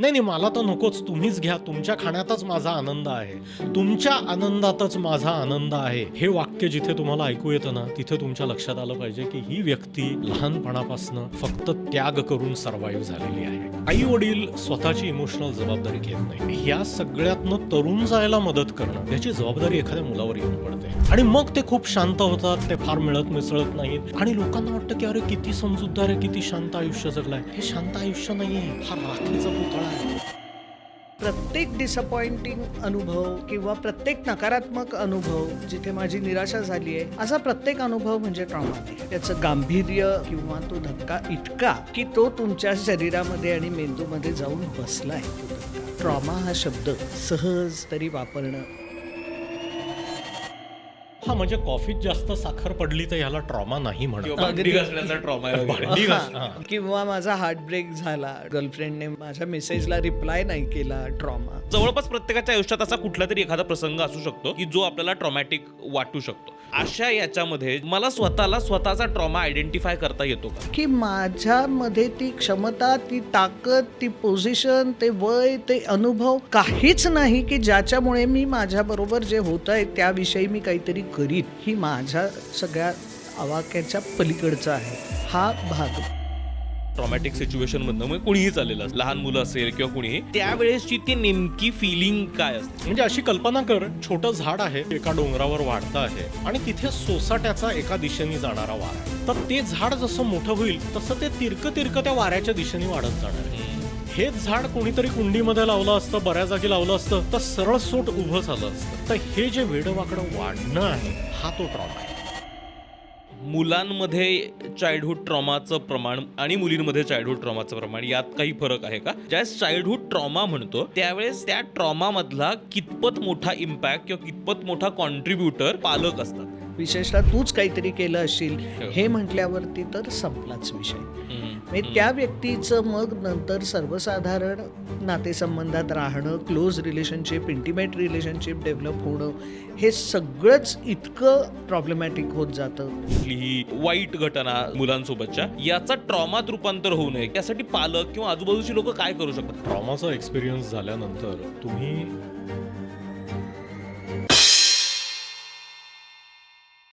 नाही, मला तर नकोच, तुम्हीच घ्या, तुमच्या खाण्यातच माझा आनंद आहे, तुमच्या आनंदातच माझा आनंद आहे. हे वाक्य जिथे तुम्हाला ऐकू येतं ना, तिथे तुमच्या लक्षात आलं पाहिजे की ही व्यक्ती लहानपणापासून फक्त त्याग करून सर्व्हाइव्ह झालेली आहे. आई वडील स्वतःची इमोशनल जबाबदारी घेत नाही. ह्या सगळ्यातनं तरुण जायला मदत करणं याची जबाबदारी एखाद्या मुलावर येऊन पडते आणि मग ते खूप शांत होतात, ते फार मिळत मिसळत नाहीत आणि लोकांना वाटतं की अरे किती समजूतदार आहे, किती शांत आयुष्य जगलाय. हे शांत आयुष्य नाहीये, हा रात्रीचा पुतळा आहे. प्रत्येक डिसअपॉइंटिंग अनुभव किंवा प्रत्येक नकारात्मक अनुभव जिथे माझी निराशा झाली आहे, असा प्रत्येक अनुभव म्हणजे ट्रॉमा आहे. त्याचं गांभीर्य किंवा तो धक्का इतका की तो तुमच्या शरीरामध्ये आणि मेंदूमध्ये जाऊन बसलाय. ट्रॉमा हा शब्द सहज तरी वापरणं. हा म्हणजे कॉफीत जास्त साखर पडली तर याला ट्रॉमा नाही म्हणत. भांडी घासण्याचा ट्रॉमा आहे वगैरे. भांडी घास- हा. किंवा माझा हार्ट ब्रेक झाला, गर्लफ्रेंडने माझ्या मेसेजला रिप्लाय नाही केला, ट्रॉमा. जवळपास प्रत्येकाच्या आयुष्यात असा कुठला तरी एखादा प्रसंग असू शकतो की जो आपल्याला ट्रॉमॅटिक वाटू शकतो. अशा याच्यामध्ये मला स्वतःचा ट्रॉमा आयडेंटिफाय करता येतो का? की माझ्यामध्ये ती क्षमता, ती ताकद, ती पोझिशन, ते वय, ते अनुभव काहीच नाही की ज्याच्यामुळे मी माझ्याबरोबर जे होत आहे त्याविषयी मी काहीतरी करीन. ही माझ्या सगळ्या आवाक्याच्या पलीकडचं आहे हा भाग. ट्रॉमॅटिक सिच्युएशन मधनं मग कुणीही चालेल, लहान मुलं असेल किंवा कुणीही, त्यावेळेसची ती नेमकी फिलिंग काय असते? म्हणजे अशी कल्पना कर, छोटं झाड आहे, एका डोंगरावर वाढतं आहे आणि तिथे सोसाट्याचा एका दिशेने जाणारा वारा आहे. तर ते झाड जसं मोठं होईल तसं ते तिरकं त्या वाऱ्याच्या दिशेने वाढत जाणार आहे. हेच झाड कोणीतरी कुंडीमध्ये लावलं असतं, बऱ्याच जागी लावलं असतं तर सरळ सोट उभं झालं असतं. तर हे जे वेडवाकडं वाढणं आहे हा तो ट्रॉमा आहे. मुलांमध्ये चाइल्डहुड ट्रॉमाचं प्रमाण आणि मुलींमध्ये चाइल्डहुड ट्रॉमाचं प्रमाण यात काही फरक आहे का? ज्यावेळेस चाइल्डहुड ट्रॉमा म्हणतो त्यावेळेस त्या ट्रॉमा मधला कितपत मोठा इम्पॅक्ट किंवा कितपत मोठा कॉन्ट्रीब्युटर पालक असतात. विशेषतः तूच काहीतरी केलं असशील हे म्हटल्यावरती तर संपलाच विषय. म्हणजे त्या व्यक्तीचं मग नंतर सर्वसाधारण नातेसंबंधात राहणं, close relationship, intimate relationship develop होणं, हे सगळंच इतकं प्रॉब्लेमॅटिक होत जातं. कुठलीही वाईट घटना मुलांसोबतच्या याचा ट्रॉमात रूपांतर होऊ नये यासाठी पालक किंवा आजूबाजूची लोक काय करू शकतात? ट्रॉमाचा एक्सपिरियन्स झाल्यानंतर तुम्ही